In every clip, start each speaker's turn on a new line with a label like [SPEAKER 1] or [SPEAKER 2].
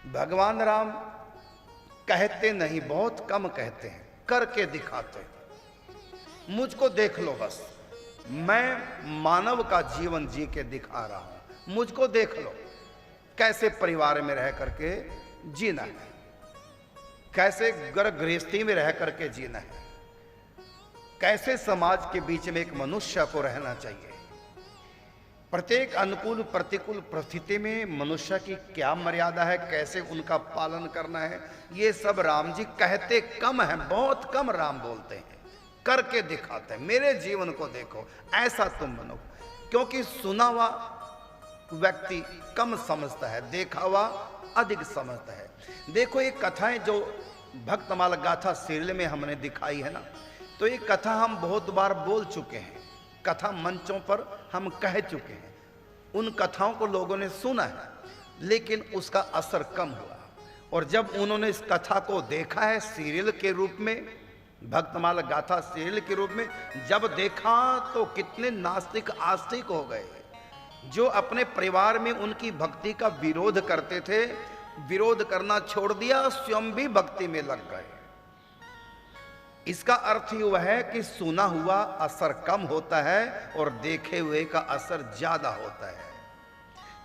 [SPEAKER 1] भगवान राम कहते नहीं, बहुत कम कहते हैं, करके दिखाते हैं। मुझको देख लो बस, मैं मानव का जीवन जी के दिखा रहा हूं, मुझको देख लो कैसे परिवार में रह करके जीना है, कैसे घर गृहस्थी में रह करके जीना है, कैसे समाज के बीच में एक मनुष्य को रहना चाहिए, प्रत्येक अनुकूल प्रतिकूल परिस्थिति में मनुष्य की क्या मर्यादा है, कैसे उनका पालन करना है, ये सब राम जी कहते कम है, बहुत कम राम बोलते हैं, करके दिखाते हैं। मेरे जीवन को देखो, ऐसा तुम बनो। क्योंकि सुना हुआ व्यक्ति कम समझता है, देखा हुआ अधिक समझता है। देखो ये कथाएं जो भक्तमाल गाथा सीरियल में हमने दिखाई है ना, तो ये कथा हम बहुत बार बोल चुके हैं, कथा मंचों पर हम कह चुके हैं, उन कथाओं को लोगों ने सुना है, लेकिन उसका असर कम हुआ। और जब उन्होंने इस कथा को देखा है सीरियल के रूप में, भक्तमाल गाथा सीरियल के रूप में जब देखा, तो कितने नास्तिक आस्तिक हो गए, जो अपने परिवार में उनकी भक्ति का विरोध करते थे, विरोध करना छोड़ दिया, स्वयं भी भक्ति में लग गए। इसका अर्थ हुआ है कि सुना हुआ असर कम होता है और देखे हुए का असर ज्यादा होता है।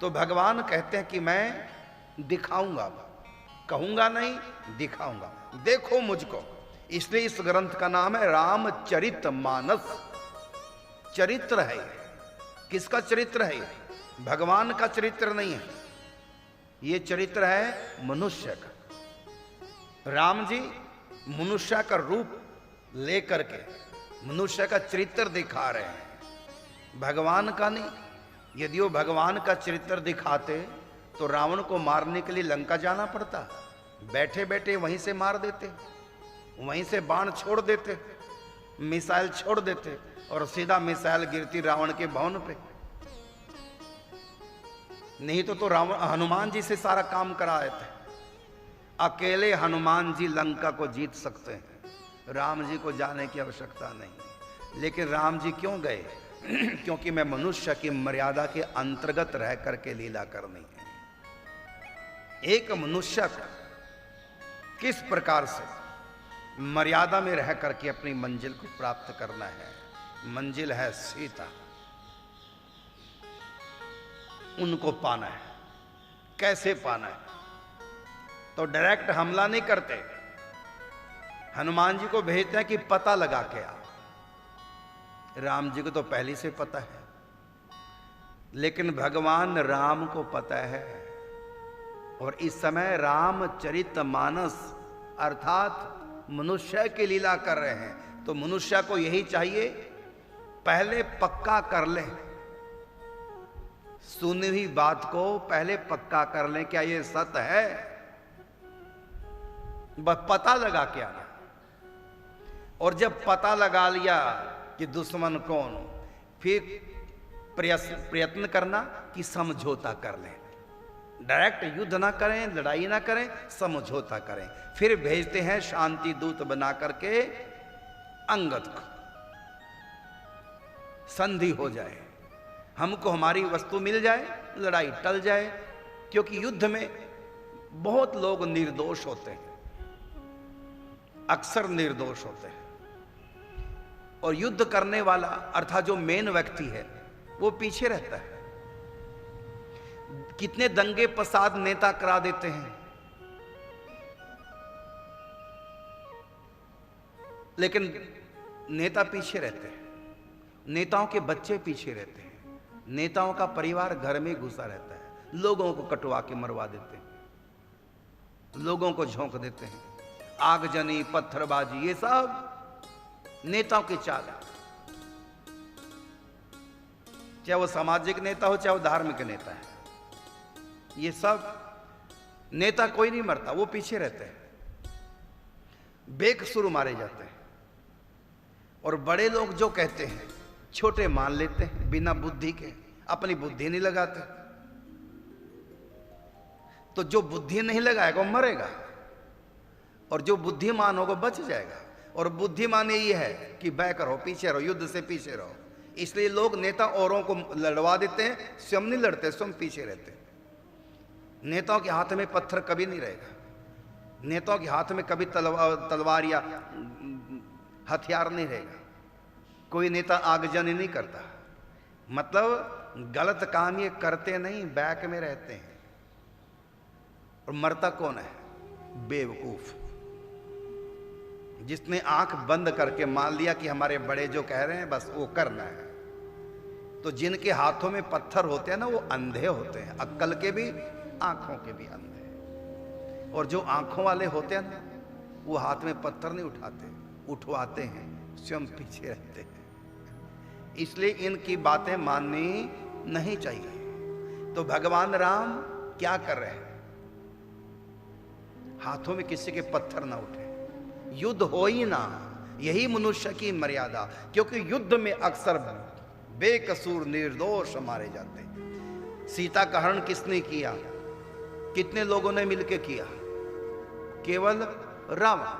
[SPEAKER 1] तो भगवान कहते हैं कि मैं दिखाऊंगा, कहूंगा नहीं, दिखाऊंगा, देखो मुझको। इसलिए इस ग्रंथ का नाम है रामचरितमानस। चरित्र है, किसका चरित्र है? भगवान का चरित्र नहीं है, ये चरित्र है मनुष्य का। राम जी मनुष्य का रूप लेकर के मनुष्य का चरित्र दिखा रहे हैं, भगवान का नहीं। यदि वो भगवान का चरित्र दिखाते तो रावण को मारने के लिए लंका जाना पड़ता, बैठे बैठे वहीं से मार देते, वहीं से बाण छोड़ देते, मिसाइल छोड़ देते और सीधा मिसाइल गिरती रावण के भवन पे। नहीं तो रावण हनुमान जी से सारा काम कराए थे। अकेले हनुमान जी लंका को जीत सकते हैं, राम जी को जाने की आवश्यकता नहीं। लेकिन राम जी क्यों गए? क्योंकि मैं मनुष्य की मर्यादा के अंतर्गत रह करके लीला करनी है। एक मनुष्य को किस प्रकार से मर्यादा में रह करके अपनी मंजिल को प्राप्त करना है। मंजिल है सीता, उनको पाना है। कैसे पाना है? तो डायरेक्ट हमला नहीं करते, हनुमान जी को भेजते हैं कि पता लगा के आ। राम जी को तो पहले से पता है, लेकिन भगवान राम को पता है। और इस समय रामचरितमानस अर्थात मनुष्य की लीला कर रहे हैं। तो मनुष्य को यही चाहिए, पहले पक्का कर ले, सुनी हुई बात को पहले पक्का कर ले, क्या ये सत्य है? बस पता लगा के आना। और जब पता लगा लिया कि दुश्मन कौन, फिर प्रयत्न करना कि समझौता कर लें। डायरेक्ट युद्ध ना करें, लड़ाई ना करें, समझौता करें। फिर भेजते हैं शांति दूत बना करके अंगद को, संधि हो जाए, हमको हमारी वस्तु मिल जाए, लड़ाई टल जाए। क्योंकि युद्ध में बहुत लोग निर्दोष होते हैं, अक्सर निर्दोष होते हैं। और युद्ध करने वाला अर्थात जो मेन व्यक्ति है वो पीछे रहता है। कितने दंगे फसाद नेता करा देते हैं, लेकिन नेता पीछे रहते हैं, नेताओं के बच्चे पीछे रहते हैं, नेताओं का परिवार घर में घुसा रहता है, लोगों को कटवा के मरवा देते हैं, लोगों को झोंक देते हैं, आगजनी पत्थरबाजी, ये सब नेताओं की चाल है। चाहे वो सामाजिक नेता हो, चाहे वो धार्मिक नेता है, ये सब नेता कोई नहीं मरता, वो पीछे रहते हैं, बेकसूर मारे जाते हैं। और बड़े लोग जो कहते हैं छोटे मान लेते हैं, बिना बुद्धि के, अपनी बुद्धि नहीं लगाते। तो जो बुद्धि नहीं लगाएगा वो मरेगा, और जो बुद्धिमान होगा बच जाएगा। और बुद्धिमान यही है कि बैक रहो, पीछे रहो, युद्ध से पीछे रहो। इसलिए लोग नेता औरों को लड़वा देते हैं, स्वयं नहीं लड़ते, स्वयं पीछे रहते हैं। नेताओं के हाथ में पत्थर कभी नहीं रहेगा, नेताओं के हाथ में कभी तलवार या हथियार नहीं रहेगा। कोई नेता आगजनी नहीं करता, मतलब गलत काम ये करते नहीं, बैक में रहते हैं। और मरता कौन है? बेवकूफ, जिसने आंख बंद करके मान लिया कि हमारे बड़े जो कह रहे हैं बस वो करना है। तो जिनके हाथों में पत्थर होते हैं ना, वो अंधे होते हैं, अक्ल के भी आंखों के भी अंधे। और जो आंखों वाले होते हैं ना, वो हाथ में पत्थर नहीं उठाते, उठवाते हैं, स्वयं पीछे रहते हैं। इसलिए इनकी बातें माननी नहीं चाहिए। तो भगवान राम क्या कर रहे हैं? हाथों में किसी के पत्थर ना उठे, युद्ध हो ही ना, यही मनुष्य की मर्यादा। क्योंकि युद्ध में अक्सर बेकसूर निर्दोष मारे जाते हैं। सीता का हरण किसने किया? कितने लोगों ने मिलकर किया? केवल रावण।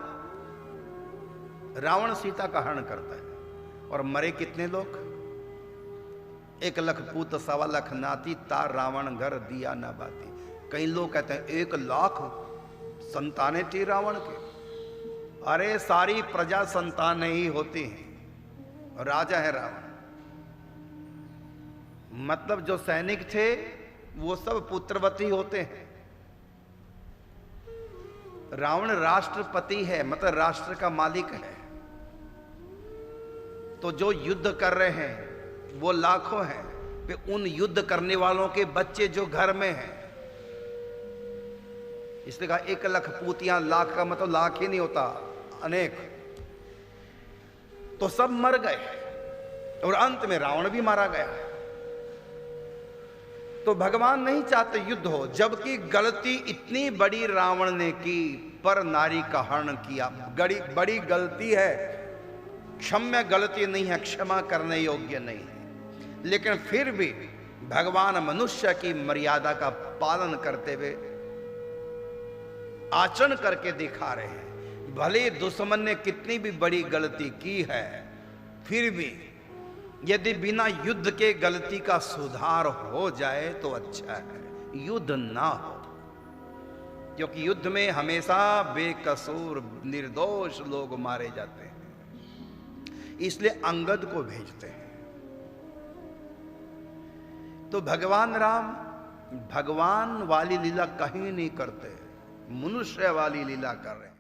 [SPEAKER 1] रावण सीता का हरण करता है, और मरे कितने लोग? 1 लाख पूत 1.25 लाख नाती, तार रावण घर दिया न बाती। कई लोग कहते हैं 1 लाख संतानें थी रावण के। अरे सारी प्रजा संतान ही होती है, राजा है रावण। मतलब जो सैनिक थे वो सब पुत्रवती होते हैं। रावण राष्ट्रपति है, मतलब राष्ट्र का मालिक है। तो जो युद्ध कर रहे हैं वो लाखों हैं, फिर उन युद्ध करने वालों के बच्चे जो घर में हैं, इसलिए कहा 1 लाख पूतियां, लाख का मतलब लाख ही नहीं होता, अनेक। तो सब मर गए, और अंत में रावण भी मारा गया। तो भगवान नहीं चाहते युद्ध हो, जबकि गलती इतनी बड़ी रावण ने की, पर नारी का हरण किया। बड़ी गलती है, क्षम्य गलती नहीं है, क्षमा करने योग्य नहीं है। लेकिन फिर भी भगवान मनुष्य की मर्यादा का पालन करते हुए आचरण करके दिखा रहे हैं। भले दुश्मन ने कितनी भी बड़ी गलती की है, फिर भी यदि बिना युद्ध के गलती का सुधार हो जाए तो अच्छा है, युद्ध ना हो। क्योंकि युद्ध में हमेशा बेकसूर निर्दोष लोग मारे जाते हैं। इसलिए अंगद को भेजते हैं। तो भगवान राम भगवान वाली लीला कहीं नहीं करते, मनुष्य वाली लीला कर रहे हैं।